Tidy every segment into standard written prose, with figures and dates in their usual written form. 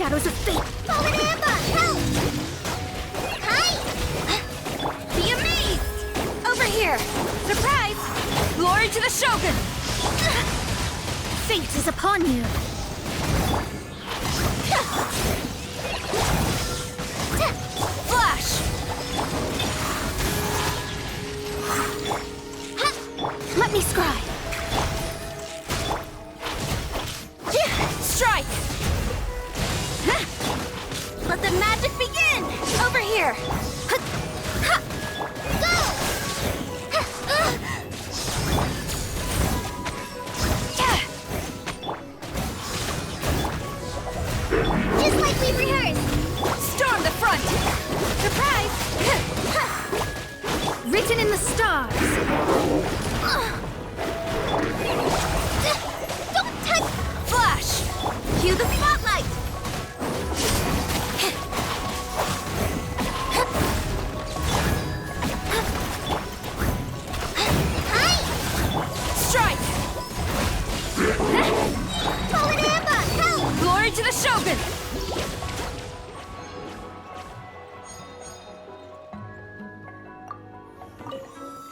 shadows of fate. Fallen Amber, help! Hi! Be amazed! Over here! Surprise! Glory to the Shogun! Fate is upon you. Flash! Let me scry. Strike! Let the magic begin! Over here! Go! Just like we rehearsed! Storm the front! Surprise! Written in the stars! Don't touch! Flash! Cue the spotlight! Hi! Strike! Fallen Amber, help! Glory to the Shogun!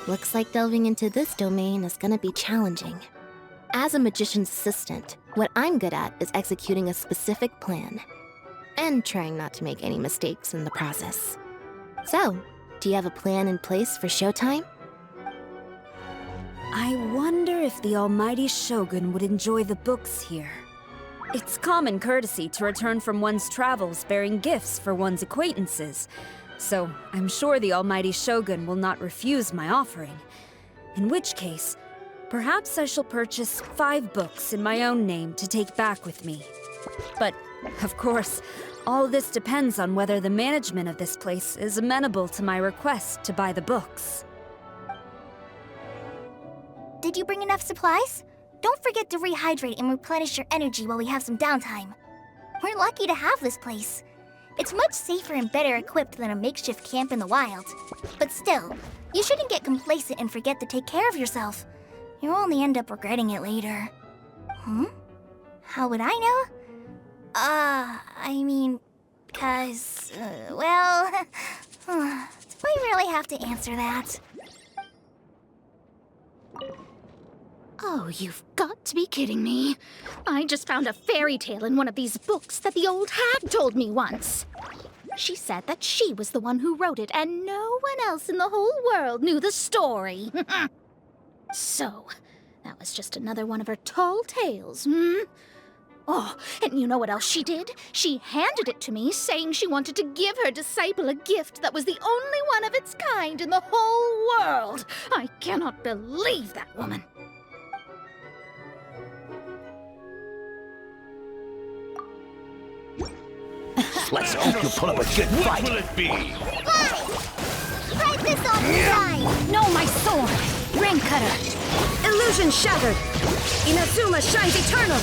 Looks like delving into this domain is gonna be challenging. As a magician's assistant, what I'm good at is executing a specific plan. And trying not to make any mistakes in the process. So, do you have a plan in place for showtime? I wonder if the almighty Shogun would enjoy the books here. It's common courtesy to return from one's travels bearing gifts for one's acquaintances. So, I'm sure the almighty Shogun will not refuse my offering. In which case, perhaps I shall purchase 5 books in my own name to take back with me. But, of course, all this depends on whether the management of this place is amenable to my request to buy the books. Did you bring enough supplies? Don't forget to rehydrate and replenish your energy while we have some downtime. We're lucky to have this place. It's much safer and better equipped than a makeshift camp in the wild. But still, you shouldn't get complacent and forget to take care of yourself. You'll only end up regretting it later. How would I know? Well, do I really have to answer that? Oh, you've got to be kidding me. I just found a fairy tale in one of these books that the old hag told me once. She said that she was the one who wrote it and no one else in the whole world knew the story. So, that was just another one of her tall tales, Oh, and you know what else she did? She handed it to me, saying she wanted to give her disciple a gift that was the only one of its kind in the whole world. I cannot believe that woman. Let's hope you put up a good fight. What will it be? Fly! Strike this off the side! No, my sword! Ring cutter! Illusion shattered! Inazuma shines eternal!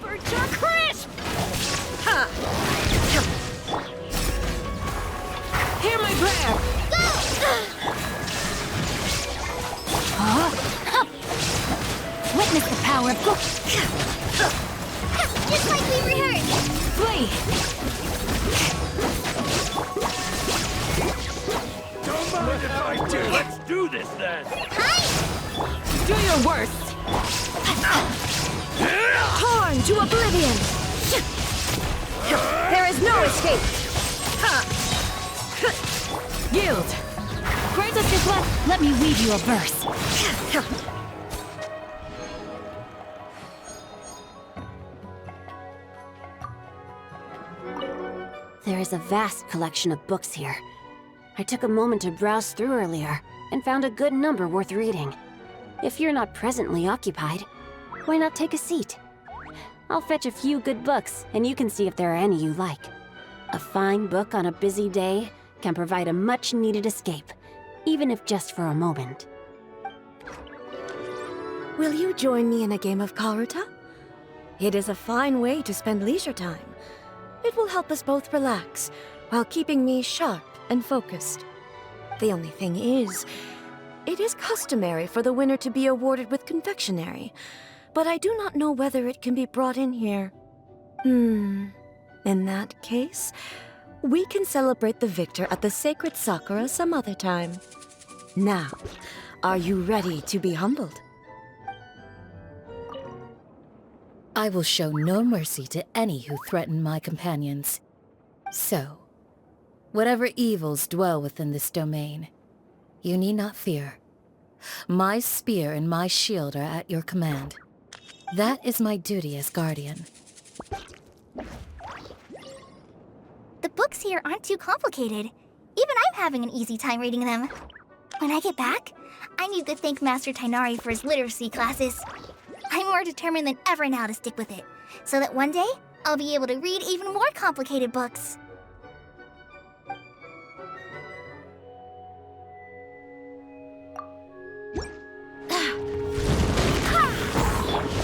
Bircher crisp! Hear my prayer! Witness the power of Just like we rehearsed! Flee! Don't mind if I do. Let's do this then. Hi! Do your worst! Torn to oblivion! There is no escape! Yield! Greatest is left. Let me read you a verse. There is a vast collection of books here. I took a moment to browse through earlier and found a good number worth reading. If you're not presently occupied, why not take a seat? I'll fetch a few good books and you can see if there are any you like. A fine book on a busy day can provide a much-needed escape, even if just for a moment. Will you join me in a game of Karuta? It is a fine way to spend leisure time. It will help us both relax, while keeping me sharp and focused. The only thing is, It is customary for the winner to be awarded with confectionery, but I do not know whether it can be brought in here. In that case, we can celebrate the victor at the Sacred Sakura some other time. Now, are you ready to be humbled? I will show no mercy to any who threaten my companions. So, whatever evils dwell within this domain, you need not fear. My spear and my shield are at your command. That is my duty as guardian. The books here aren't too complicated. Even I'm having an easy time reading them. When I get back, I need to thank Master Tainari for his literacy classes. I'm more determined than ever now to stick with it, so that one day, I'll be able to read even more complicated books.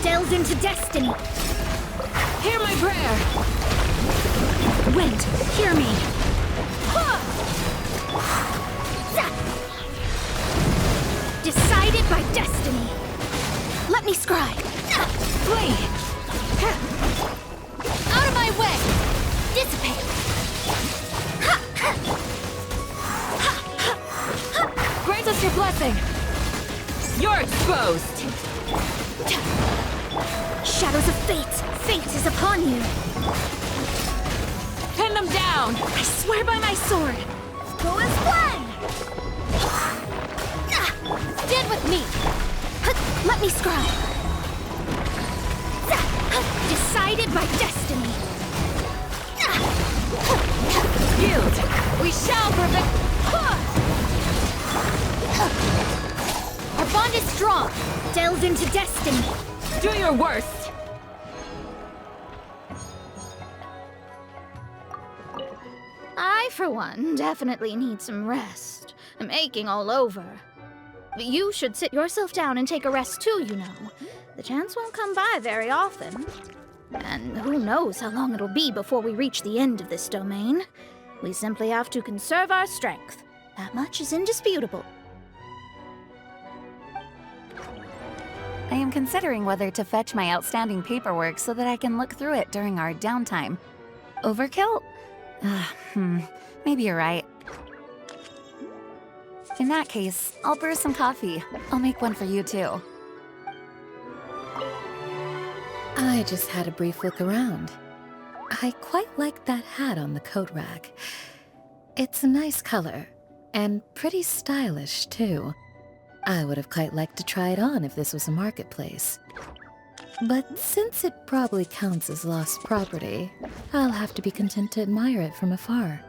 Delves into destiny. Hear my prayer! Wind, hear me. Decided by destiny. Let me scry. Flee. Out of my way. Dissipate. Grant us your blessing! You're exposed! Shadows of fate. Fate is upon you. Pin them down! I swear by my sword. Go as one! Stand with me. Let me scry. Decided by destiny. Yield! We shall prevail! Our bond is strong. Delves into destiny. Do your worst! I, for one, definitely need some rest. I'm aching all over. But you should sit yourself down and take a rest too, you know. The chance won't come by very often. And who knows how long it'll be before we reach the end of this domain. We simply have to conserve our strength. That much is indisputable. I am considering whether to fetch my outstanding paperwork so that I can look through it during our downtime. Overkill? Maybe you're right. In that case, I'll brew some coffee. I'll make one for you too. I just had a brief look around. I quite like that hat on the coat rack. It's a nice color, and pretty stylish too. I would have quite liked to try it on if this was a marketplace. But since it probably counts as lost property, I'll have to be content to admire it from afar.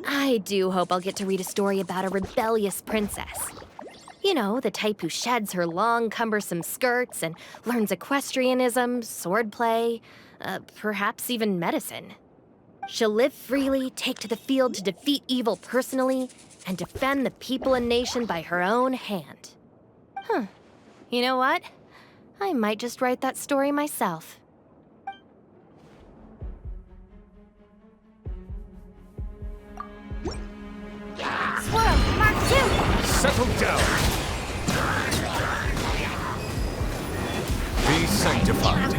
I do hope I'll get to read a story about a rebellious princess. You know, the type who sheds her long, cumbersome skirts and learns equestrianism, swordplay, perhaps even medicine. She'll live freely, take to the field to defeat evil personally, and defend the people and nation by her own hand. You know what? I might just write that story myself. Swirl, Mark 2! Settle down. Be sanctified.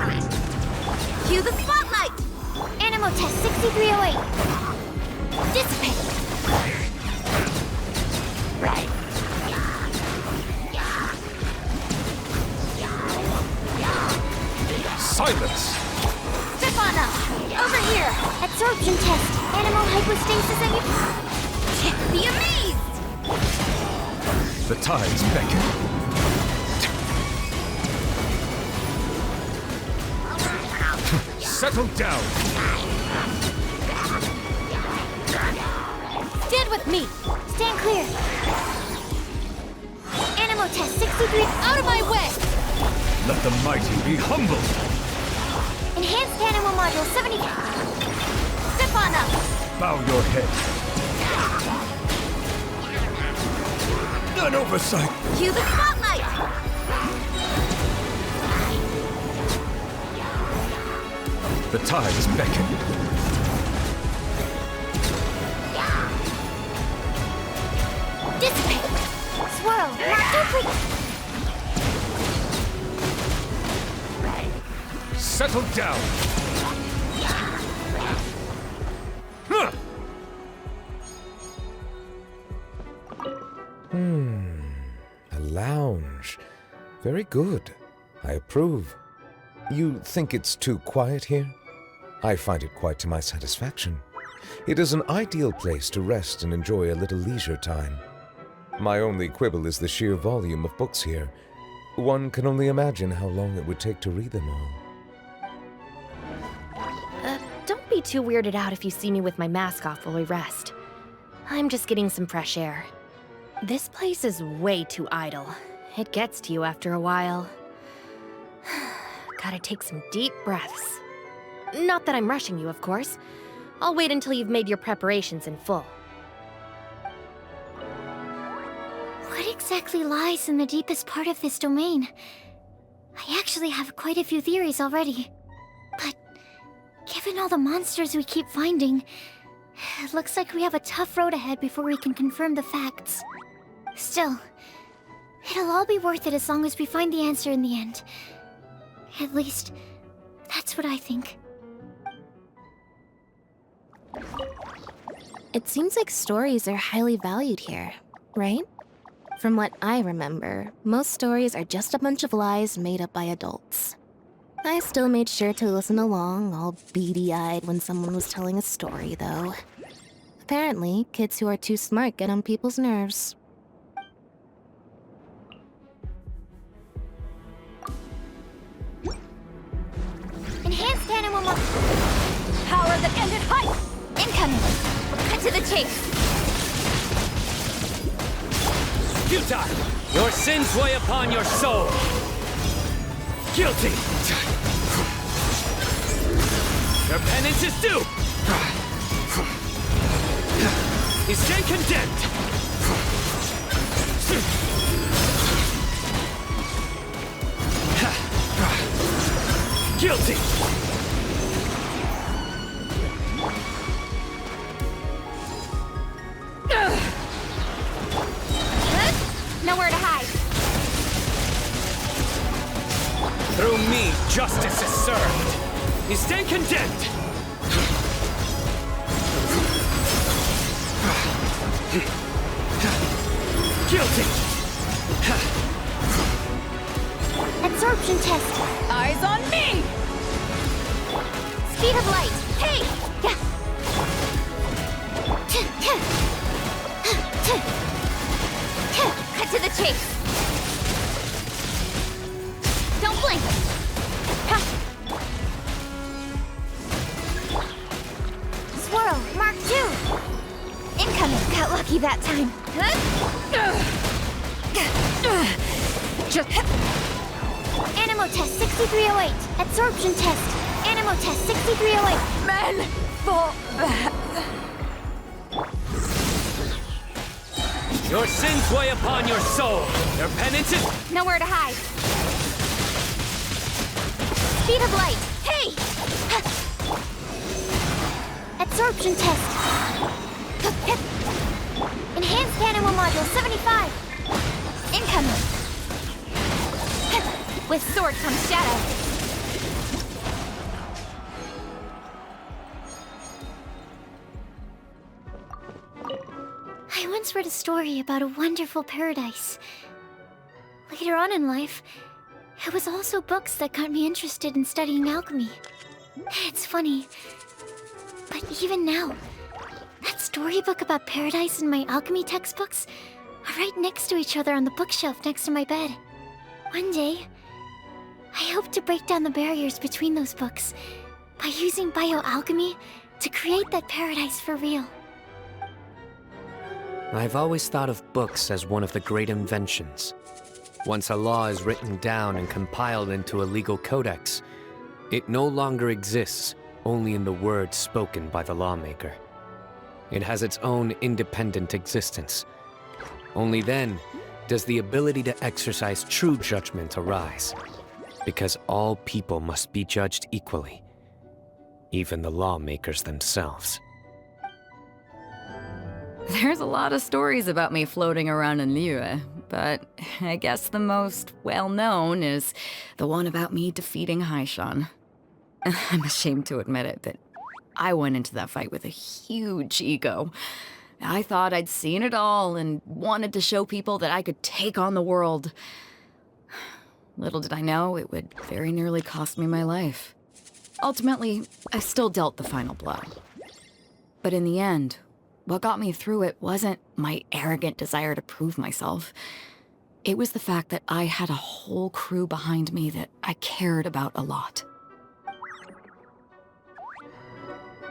Cue the spotlight! Animal test 6308. Dissipate! Silence. Step on up! Over here! Absorption test. Animal hypostasis and you... Be amazed! The tides beckon. Settle down. Stand with me! Stand clear! Animal test 63... Out of my way! Let the mighty be humbled. Enhanced animal module 70... Step on up! Bow your head. An oversight. Cue the spotlight! The tides beckon. dissipate! Swirl! Mark, don't break... Settle down! Huh. A lounge. Very good. I approve. You think it's too quiet here? I find it quite to my satisfaction. It is an ideal place to rest and enjoy a little leisure time. My only quibble is the sheer volume of books here. One can only imagine how long it would take to read them all. Don't be too weirded out if you see me with my mask off while we rest. I'm just getting some fresh air. This place is way too idle. It gets to you after a while. Gotta take some deep breaths. Not that I'm rushing you, of course. I'll wait until you've made your preparations in full. What exactly lies in the deepest part of this domain? I actually have quite a few theories already. But given all the monsters we keep finding, it looks like we have a tough road ahead before we can confirm the facts. Still, it'll all be worth it as long as we find the answer in the end. At least, that's what I think. It seems like stories are highly valued here, right? From what I remember, most stories are just a bunch of lies made up by adults. I still made sure to listen along, all beady-eyed when someone was telling a story, though. Apparently, kids who are too smart get on people's nerves. Enhanced animal Power that ended height! incoming! Cut to the chase! Futile! Your sins weigh upon your soul! Guilty! Your penance is due! You stay condemned! Guilty! Nowhere to hide! Through me, justice is served! You stay condemned! Guilty! Absorption test! Eyes on me! Speed of light! Hey! Cut to the chase! Don't blink! Swirl! Mark 2! Incoming! Got lucky that time. Animo test 6308. Absorption test. Animo test 6308. Men for that. Your sins weigh upon your soul! Your penance is... Nowhere to hide. Speed of light. Hey! Absorption test. Enhanced animal module 75. Incoming. With sword comes shadow. I once read a story about a wonderful paradise. Later on in life, it was also books that got me interested in studying alchemy. It's funny, but even now, that storybook about paradise and my alchemy textbooks are right next to each other on the bookshelf next to my bed. One day, I hope to break down the barriers between those books by using bioalchemy to create that paradise for real. I've always thought of books as one of the great inventions. Once a law is written down and compiled into a legal codex, it no longer exists only in the words spoken by the lawmaker. It has its own independent existence. Only then does the ability to exercise true judgment arise, because all people must be judged equally, even the lawmakers themselves. There's a lot of stories about me floating around in Liyue, but I guess the most well-known is the one about me defeating Haishan. I'm ashamed to admit it, but I went into that fight with a huge ego. I thought I'd seen it all and wanted to show people that I could take on the world. Little did I know it would very nearly cost me my life. Ultimately, I still dealt the final blow. But in the end, what got me through it wasn't my arrogant desire to prove myself. It was the fact that I had a whole crew behind me that I cared about a lot.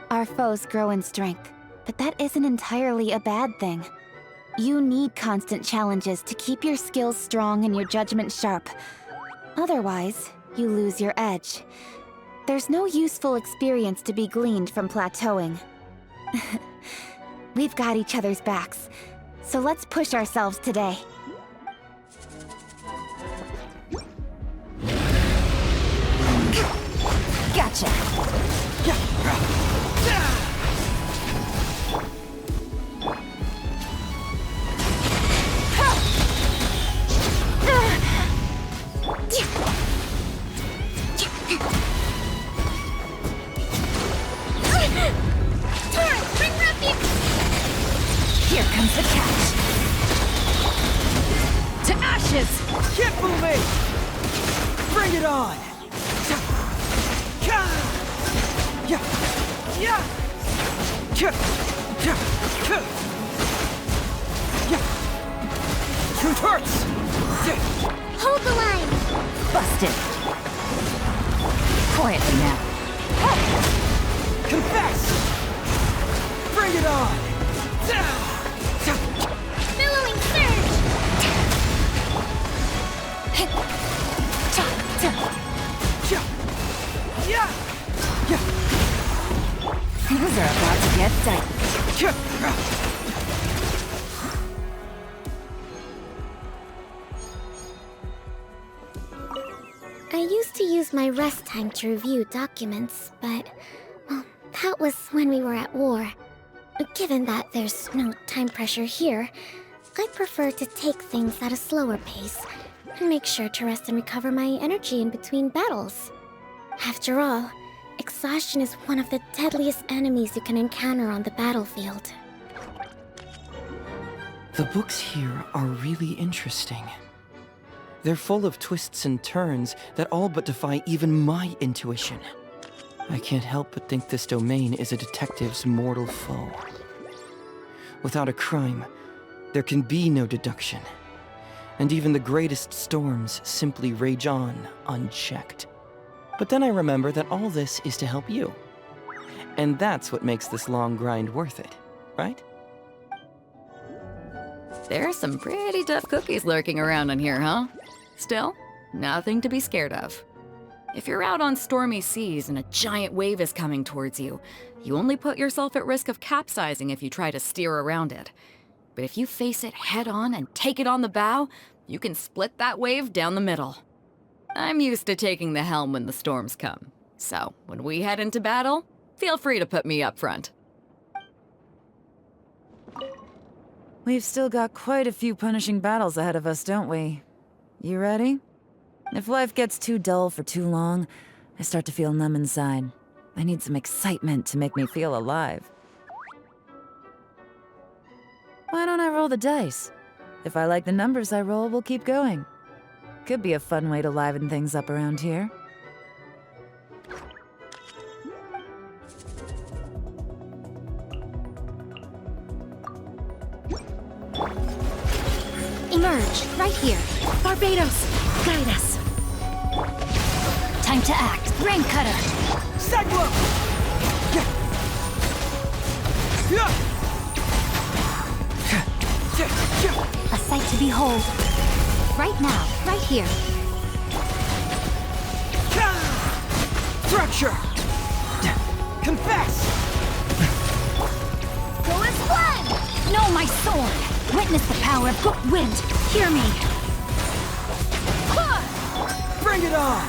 Our foes grow in strength, but that isn't entirely a bad thing. You need constant challenges to keep your skills strong and your judgment sharp. Otherwise, you lose your edge. There's no useful experience to be gleaned from plateauing. We've got each other's backs, so let's push ourselves today. Gotcha! Here comes the catch. To ashes! Keep moving! Bring it on! Truth hurts! Hold the line! Busted. Quietly now. Confess! Bring it on! Billowing surge! Things are about to get tight. I used to use my rest time to review documents, but, well, that was when we were at war. Given that there's no time pressure here, I prefer to take things at a slower pace and make sure to rest and recover my energy in between battles. After all, exhaustion is one of the deadliest enemies you can encounter on the battlefield. The books here are really interesting. They're full of twists and turns that all but defy even my intuition. I can't help but think this domain is a detective's mortal foe. Without a crime, there can be no deduction. And even the greatest storms simply rage on unchecked. But then I remember that all this is to help you. And that's what makes this long grind worth it, right? There's some pretty tough cookies lurking around in here, huh? Still, nothing to be scared of. If you're out on stormy seas and a giant wave is coming towards you, you only put yourself at risk of capsizing if you try to steer around it. But if you face it head-on and take it on the bow, you can split that wave down the middle. I'm used to taking the helm when the storms come, so when we head into battle, feel free to put me up front. We've still got quite a few punishing battles ahead of us, don't we? You ready? If life gets too dull for too long, I start to feel numb inside. I need some excitement to make me feel alive. Why don't I roll the dice? If I like the numbers I roll, we'll keep going. Could be a fun way to liven things up around here. Emerge, right here. Barbados, guide us. Time to act. Brain cutter. Cyclone! A sight to behold. Right now, right here. Fracture! Confess! Go as one! Know my sword! Witness the power of good wind! Hear me! Bring it on!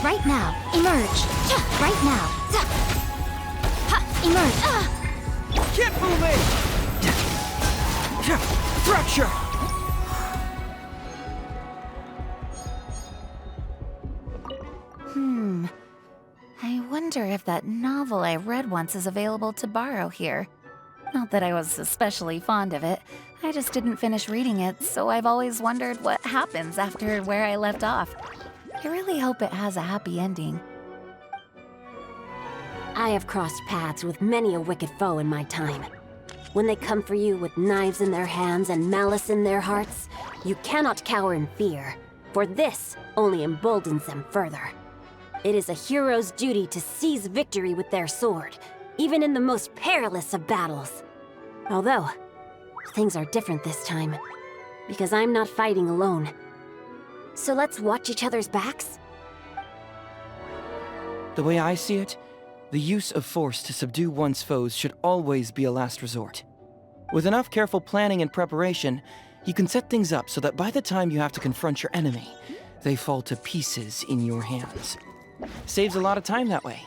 Right now, emerge! Right now! Emerge! can't fool me! Fracture! I wonder if that novel I read once is available to borrow here. Not that I was especially fond of it. I just didn't finish reading it, so I've always wondered what happens after where I left off. I really hope it has a happy ending. I have crossed paths with many a wicked foe in my time. When they come for you with knives in their hands and malice in their hearts, you cannot cower in fear, for this only emboldens them further. It is a hero's duty to seize victory with their sword, even in the most perilous of battles. Although, things are different this time, because I'm not fighting alone. So let's watch each other's backs? The way I see it, the use of force to subdue one's foes should always be a last resort. With enough careful planning and preparation, you can set things up so that by the time you have to confront your enemy, they fall to pieces in your hands. Saves a lot of time that way.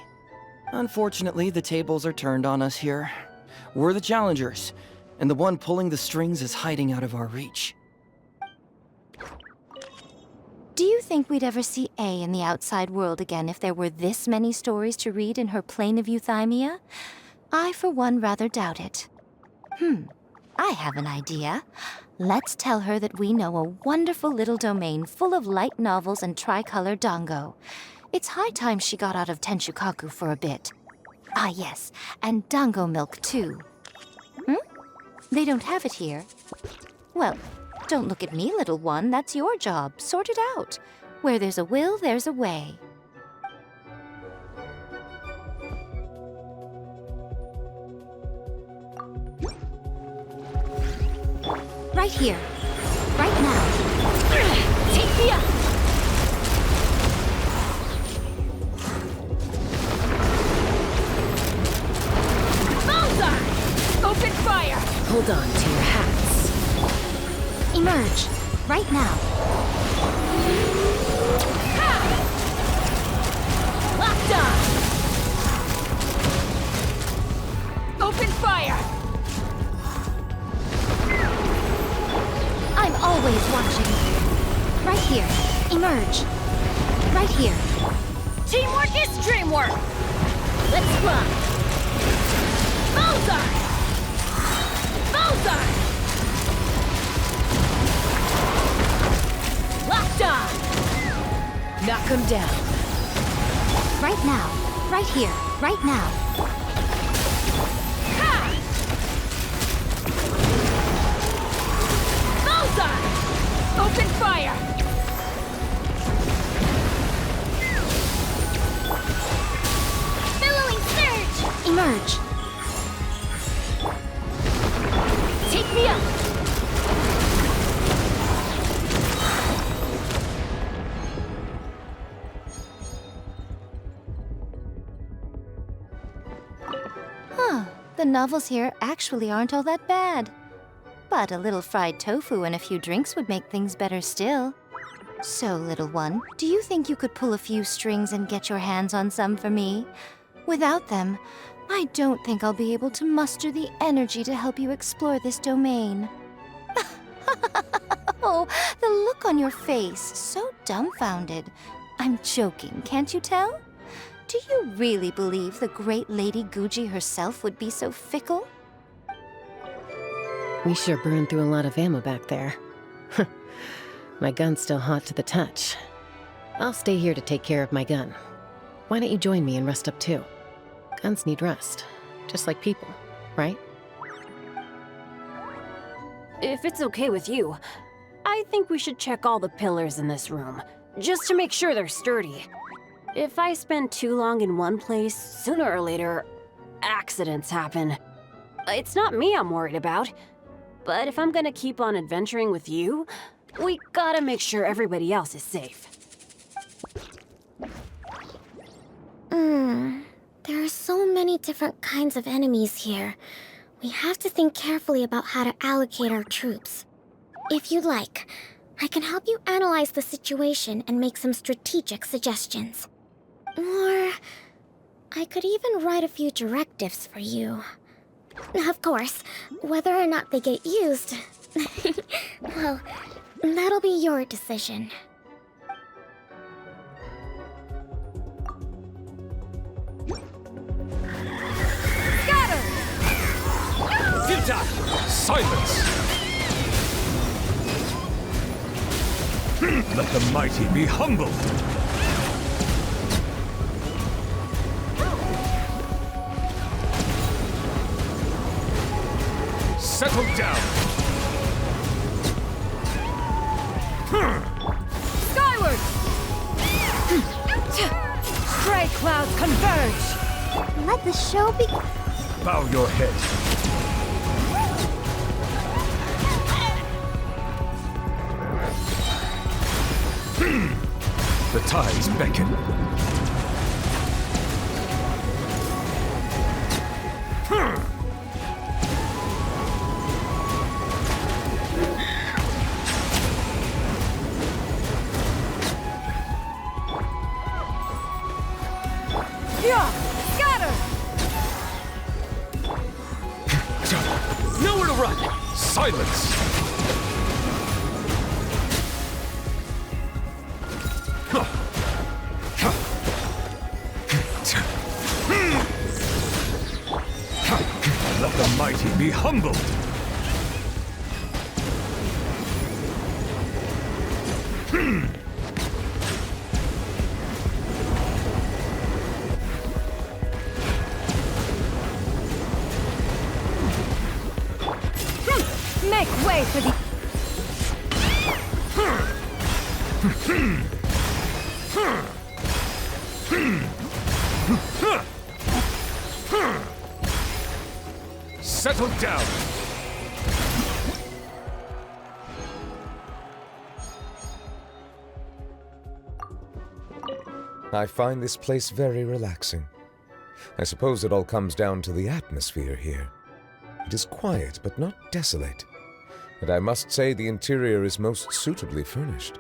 Unfortunately, the tables are turned on us here. We're the challengers, and the one pulling the strings is hiding out of our reach. Do you think we'd ever see A in the outside world again if there were this many stories to read in her plane of euthymia? I, for one, rather doubt it. I have an idea. Let's tell her that we know a wonderful little domain full of light novels and tricolor dango. It's high time she got out of Tenshukaku for a bit. Ah, yes, and dango milk, too. They don't have it here. Well, don't look at me, little one. That's your job. Sort it out. Where there's a will, there's a way. Right here. Right now. Take me up! Open fire! Hold on to your hats. Emerge. Right now. Ha! Locked on! Open fire! I'm always watching. Right here. Emerge. Right here. Teamwork is dreamwork! Let's run! Bullseye! Bullseye! Locked on! Knock him down. Right now. Right here. Right now. Ha! Bullseye! Open fire! Billowing surge! Emerge. Take me up! The novels here actually aren't all that bad. But a little fried tofu and a few drinks would make things better still. So, little one, do you think you could pull a few strings and get your hands on some for me? Without them, I don't think I'll be able to muster the energy to help you explore this domain. Oh, the look on your face, so dumbfounded. I'm joking, can't you tell? Do you really believe the great Lady Guji herself would be so fickle? We sure burned through a lot of ammo back there. My gun's still hot to the touch. I'll stay here to take care of my gun. Why don't you join me and rest up too? Guns need rest, just like people, right? If it's okay with you, I think we should check all the pillars in this room, just to make sure they're sturdy. If I spend too long in one place, sooner or later, accidents happen. It's not me I'm worried about, but if I'm gonna keep on adventuring with you, we gotta make sure everybody else is safe. There are so many different kinds of enemies here. We have to think carefully about how to allocate our troops. If you'd like, I can help you analyze the situation and make some strategic suggestions. Or I could even write a few directives for you. Of course. Whether or not they get used... well, that'll be your decision. Scatter! Futile! Silence! Let the mighty be humbled! Settle down! Skyward! Stray clouds converge! Let the show be... Bow your head. The tides beckon. Scatter! Nowhere to run! Silence! Let the mighty be humbled! Make way for the... Settle down! I find this place very relaxing. I suppose it all comes down to the atmosphere here. It is quiet, but not desolate. And I must say the interior is most suitably furnished.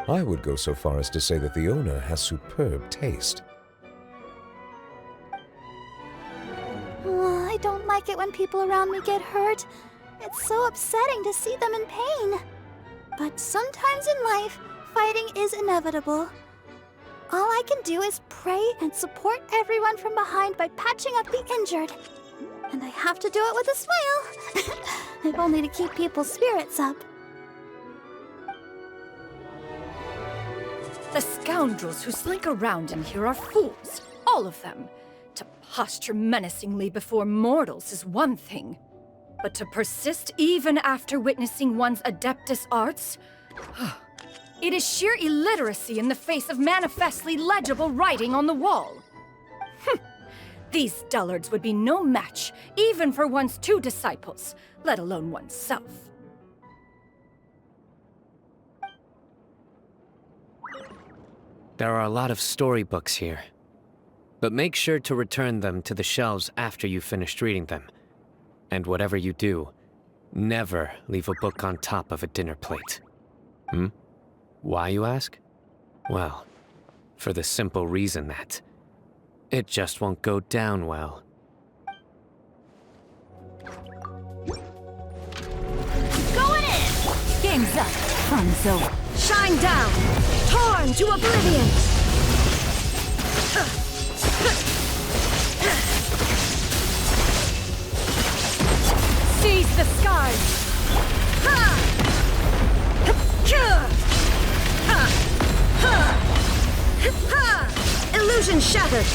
I would go so far as to say that the owner has superb taste. I don't like it when people around me get hurt. It's so upsetting to see them in pain. But sometimes in life, fighting is inevitable. All I can do is pray and support everyone from behind by patching up the injured. And I have to do it with a smile. If only to keep people's spirits up. The scoundrels who slink around in here are fools. All of them. To posture menacingly before mortals is one thing. But to persist even after witnessing one's adeptus arts? It is sheer illiteracy in the face of manifestly legible writing on the wall. These dullards would be no match, even for one's two disciples, let alone oneself. There are a lot of storybooks here. But make sure to return them to the shelves after you've finished reading them. And whatever you do, never leave a book on top of a dinner plate. Why, you ask? Well, for the simple reason that it just won't go down well. Going in! Game's up. Fun's over. Shine down! Torn to oblivion! Seize the skies! Illusion shattered!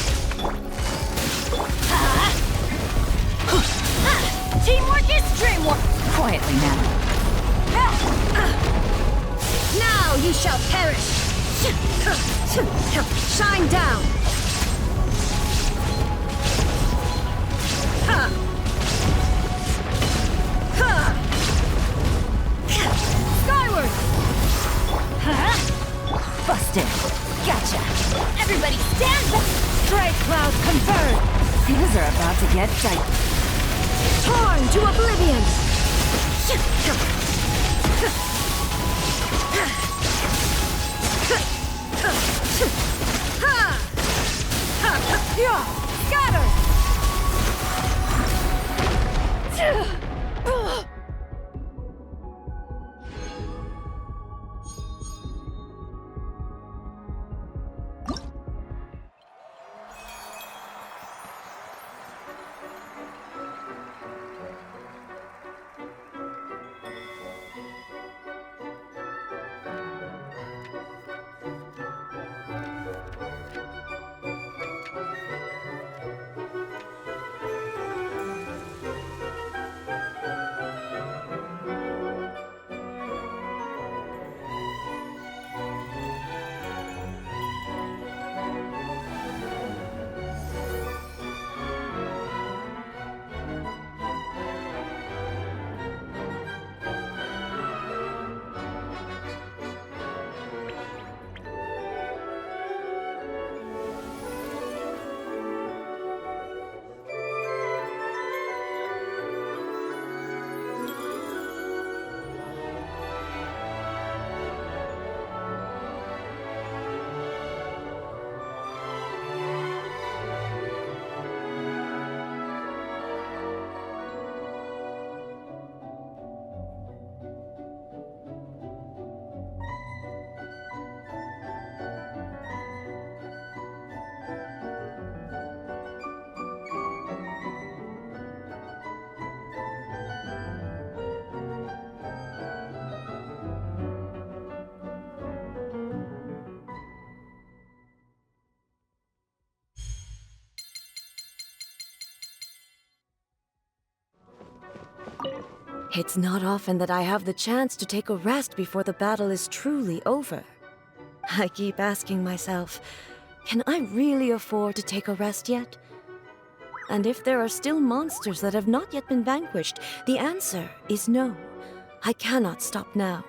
Teamwork is dreamwork! Quietly now. Now you shall perish! Shine down! Skyward! Busted! Gotcha! Everybody stand back! Stray clouds converge! Things are about to get tight. Torn to oblivion! Scatter! It's not often that I have the chance to take a rest before the battle is truly over. I keep asking myself, can I really afford to take a rest yet? And if there are still monsters that have not yet been vanquished, the answer is no. I cannot stop now.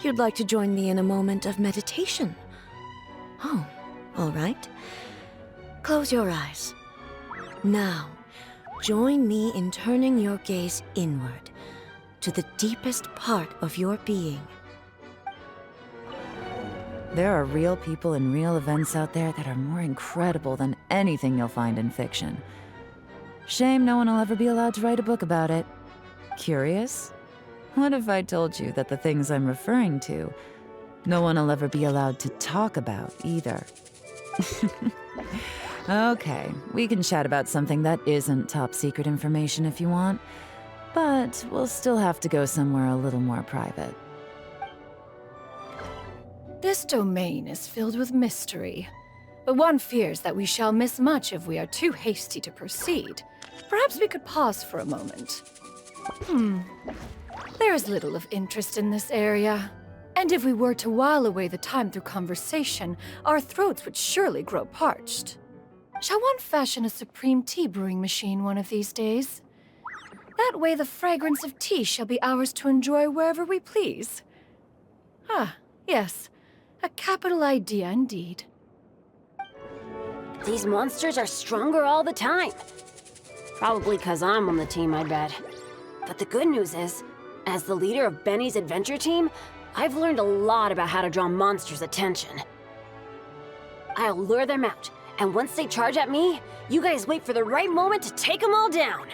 You'd like to join me in a moment of meditation? Oh, all right. Close your eyes. Now, join me in turning your gaze inward, to the deepest part of your being. There are real people and real events out there that are more incredible than anything you'll find in fiction. Shame no one will ever be allowed to write a book about it. Curious? What if I told you that the things I'm referring to, no one will ever be allowed to talk about either? Okay, we can chat about something that isn't top secret information if you want, but we'll still have to go somewhere a little more private. This domain is filled with mystery, but one fears that we shall miss much if we are too hasty to proceed. Perhaps we could pause for a moment. There is little of interest in this area, and if we were to while away the time through conversation, our throats would surely grow parched. Shall one fashion a supreme tea brewing machine one of these days? That way the fragrance of tea shall be ours to enjoy wherever we please. Ah, yes. A capital idea indeed. These monsters are stronger all the time. Probably because I'm on the team, I bet. But the good news is, as the leader of Benny's adventure team, I've learned a lot about how to draw monsters' attention. I'll lure them out, and once they charge at me, you guys wait for the right moment to take them all down.